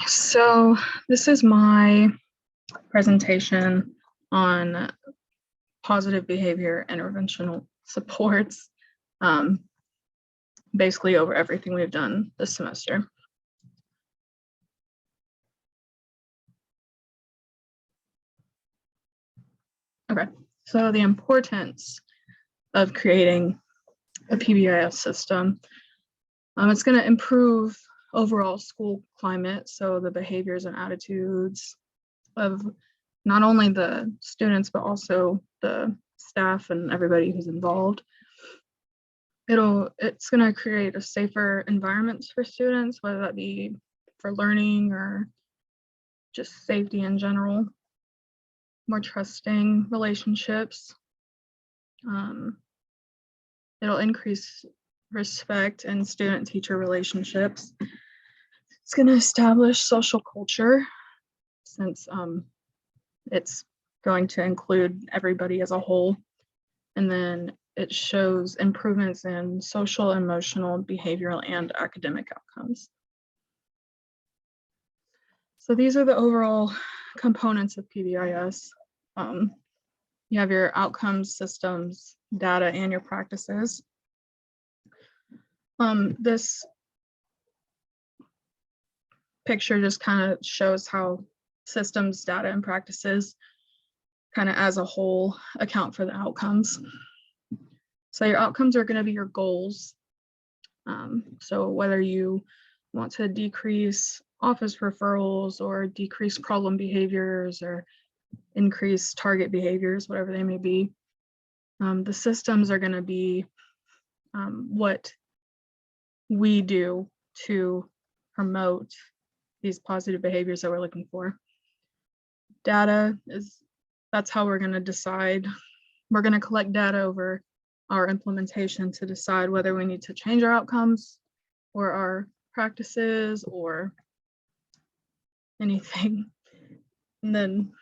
So this is my presentation on positive behavior interventional supports, um, basically over everything we've done this semester. Okay, so the importance of creating a PBIS system. It's going to improve overall school climate, so the behaviors and attitudes of not only the students, but also the staff and everybody who's involved. It's going to create a safer environment for students, whether that be for learning or just safety in general, more trusting relationships. It'll increase respect and student-teacher relationships. It's going to establish social culture, since it's going to include everybody as a whole. And then it shows improvements in social, emotional, behavioral, and academic outcomes. So these are the overall components of PBIS. You have your outcomes, systems, data, and your practices. This picture just kind of shows how systems, data, and practices kind of as a whole account for the outcomes. So your outcomes are going to be your goals. So whether you want to decrease office referrals or decrease problem behaviors or increase target behaviors, whatever they may be, the systems are going to be what we do to promote these positive behaviors that we're looking for. Data that's how we're going to decide. We're going to collect data over our implementation to decide whether we need to change our outcomes or our practices or anything. And then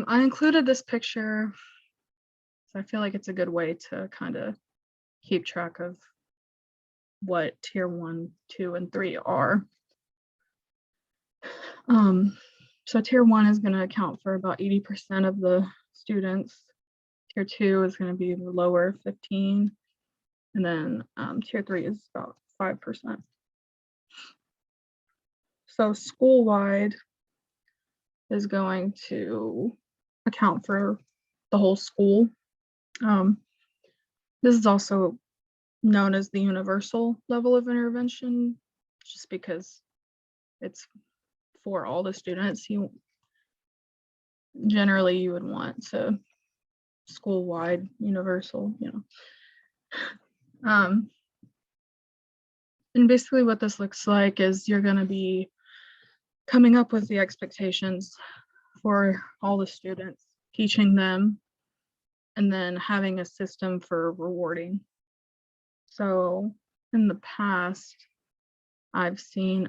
I included this picture, so I feel like it's a good way to kind of keep track of what tier 1, 2, and 3 are. So tier 1 is going to account for about 80% of the students. Tier 2 is going to be lower, 15, and then tier 3 is about 5%. So school-wide is going to account for the whole school. This is also known as the universal level of intervention, just because it's for all the students. Generally you would want to school-wide universal, and basically what this looks like is you're going to be coming up with the expectations for all the students, teaching them, and then having a system for rewarding. So in the past, I've seen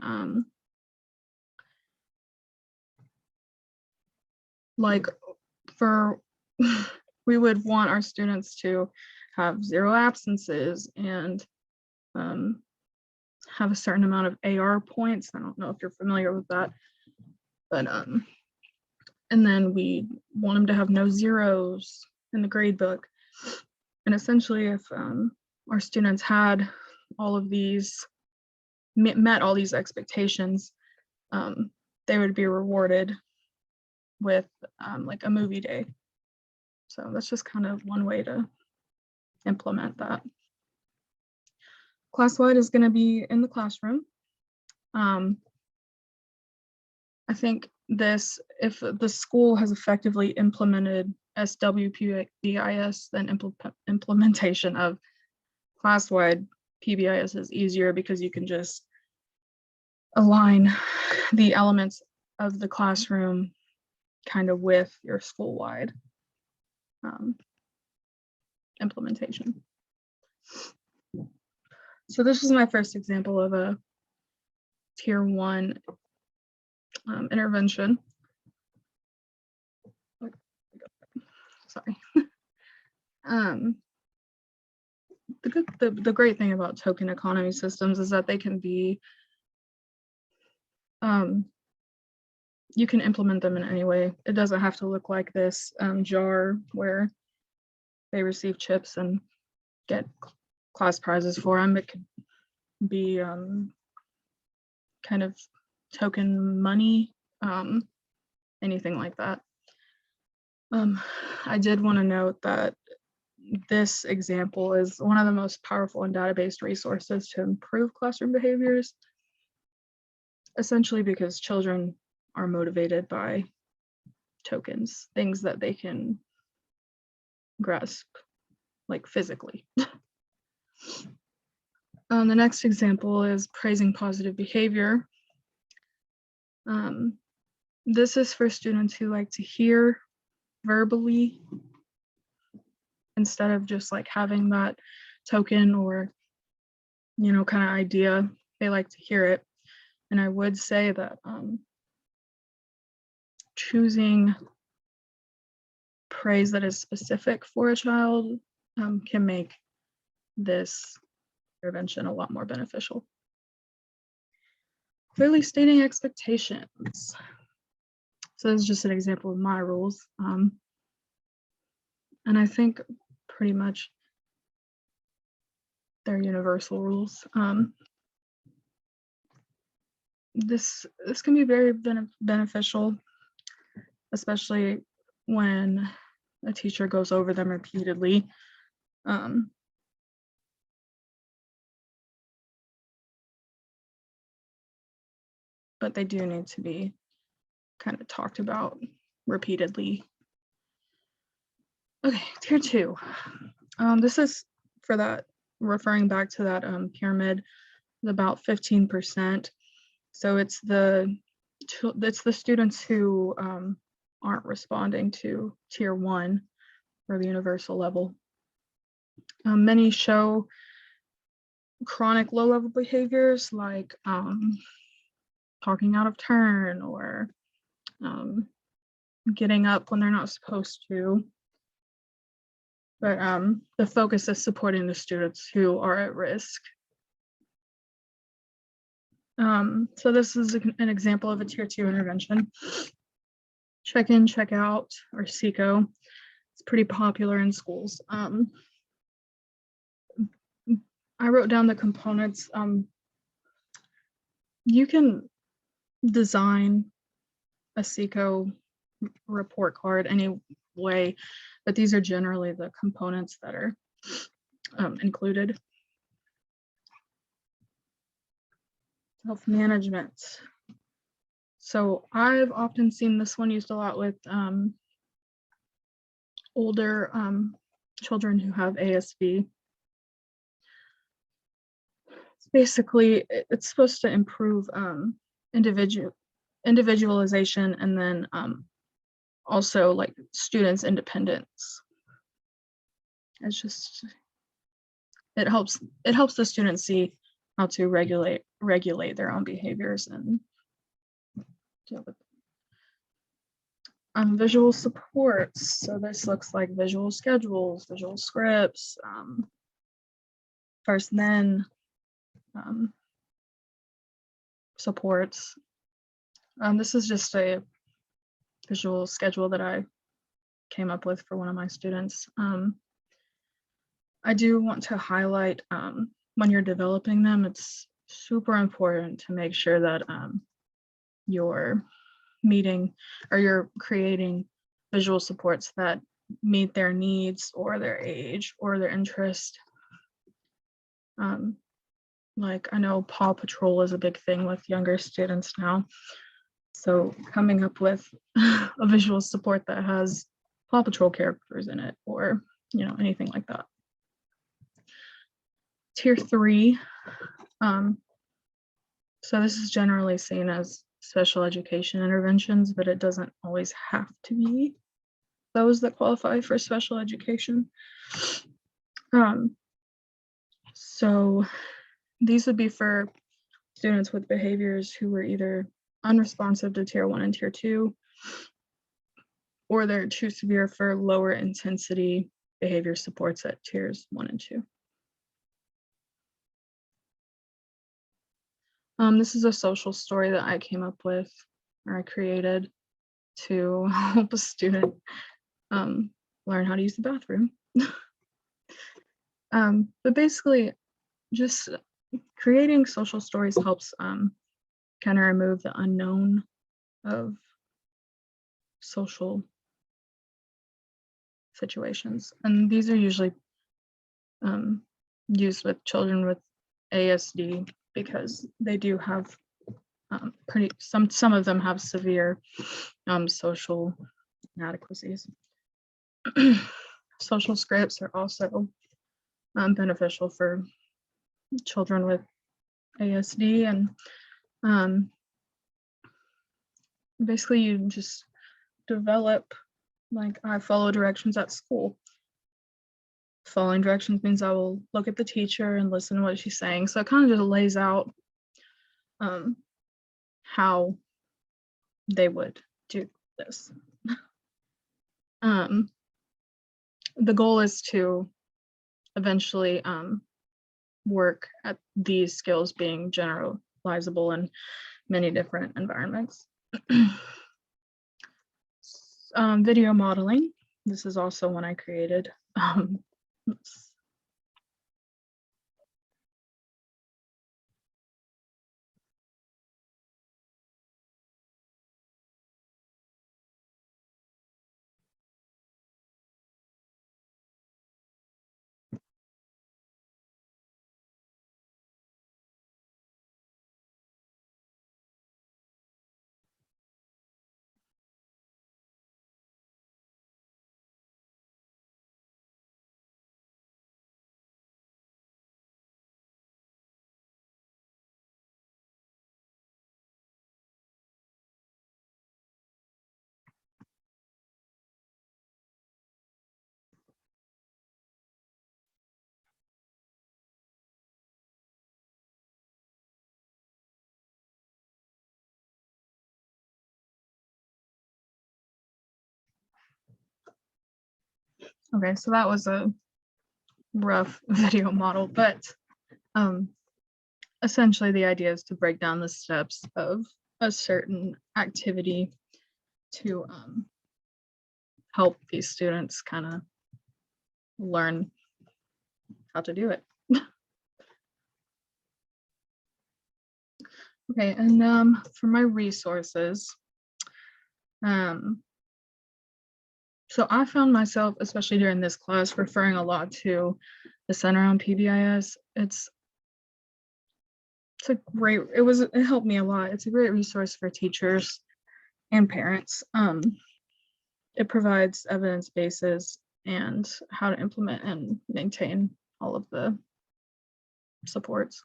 like we would want our students to have 0 absences and have a certain amount of AR points. I don't know if you're familiar with that, but and then we want them to have no zeros in the grade book. And essentially, if our students had all of these, met all these expectations, they would be rewarded with like a movie day. So that's just kind of one way to implement that. Class-wide is going to be in the classroom. I think if the school has effectively implemented SWPBIS, then implementation of class-wide PBIS is easier, because you can just align the elements of the classroom kind of with your school-wide implementation. So this is my first example of a tier 1 intervention. Sorry. the great thing about token economy systems is that they can be, you can implement them in any way. It doesn't have to look like this jar where they receive chips and get class prizes for them. It could be kind of token money, anything like that. I did want to note that this example is one of the most powerful and database resources to improve classroom behaviors, essentially because children are motivated by tokens, things that they can grasp, like physically. The next example is praising positive behavior. This is for students who like to hear verbally instead of just like having that token or, you know, kind of idea. They like to hear it. And I would say that choosing praise that is specific for a child can make this intervention a lot more beneficial. Clearly stating expectations. So this is just an example of my rules. And I think pretty much they're universal rules. This can be very beneficial, especially when a teacher goes over them repeatedly. But they do need to be kind of talked about repeatedly. Okay, tier 2. This is for that, referring back to that pyramid, about 15%. So it's the students who aren't responding to tier 1 or the universal level. Many show chronic low-level behaviors like talking out of turn or getting up when they're not supposed to. But the focus is supporting the students who are at risk. So this is an example of a tier 2 intervention. Check in, check out, or CECO. It's pretty popular in schools. I wrote down the components. You can design a CECO report card any way, but these are generally the components that are included. Self-management. So I've often seen this one used a lot with older children who have ASV. Basically, it's supposed to improve individualization and then also like students' independence. It's just, it helps the students see how to regulate their own behaviors and deal with visual supports. So this looks like visual schedules, visual scripts, first then supports. This is just a visual schedule that I came up with for one of my students. I do want to highlight when you're developing them, it's super important to make sure that you're meeting or you're creating visual supports that meet their needs or their age or their interest. Like I know Paw Patrol is a big thing with younger students now. So coming up with a visual support that has Paw Patrol characters in it or, you know, anything like that. Tier 3. So this is generally seen as special education interventions, but it doesn't always have to be those that qualify for special education. So these would be for students with behaviors who were either unresponsive to tier 1 and tier 2, or they're too severe for lower intensity behavior supports at tiers 1 and 2. This is a social story that I came up with, or I created to help a student learn how to use the bathroom. But basically, just creating social stories helps kind of remove the unknown of social situations. And these are usually used with children with ASD because they do have some of them have severe social inadequacies. Social scripts are also beneficial for children with ASD, and basically you just develop, like, I follow directions at school. Following directions means I will look at the teacher and listen to what she's saying. So it kind of just lays out how they would do this. The goal is to eventually work at these skills being generalizable in many different environments. Video modeling. This is also one I created. Okay, so that was a rough video model, but essentially the idea is to break down the steps of a certain activity to help these students kind of learn how to do it. Okay, and for my resources, so I found myself, especially during this class, referring a lot to the Center on PBIS. It helped me a lot. It's a great resource for teachers and parents. It provides evidence bases and how to implement and maintain all of the supports.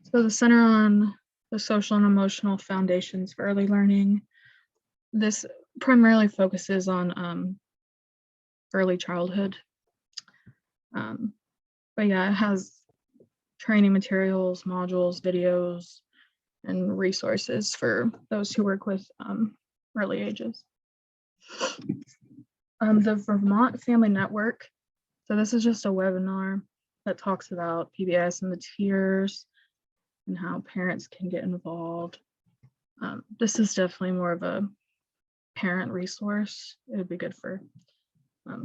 So the Center on the Social and Emotional Foundations for Early Learning, this primarily focuses on early childhood. But yeah, it has training materials, modules, videos, and resources for those who work with early ages. The Vermont Family Network. So this is just a webinar that talks about PBIS and the tiers and how parents can get involved. This is definitely more of a parent resource. It would be good for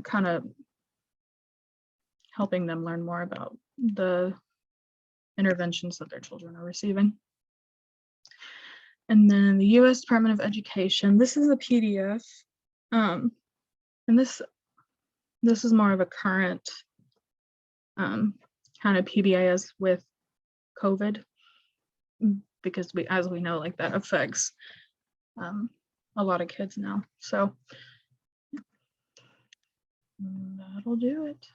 kind of helping them learn more about the interventions that their children are receiving. And then the U.S. Department of Education. This is a PDF, and this is more of a current kind of PBIS with COVID, because as we know, like, that affects a lot of kids now. So that'll do it.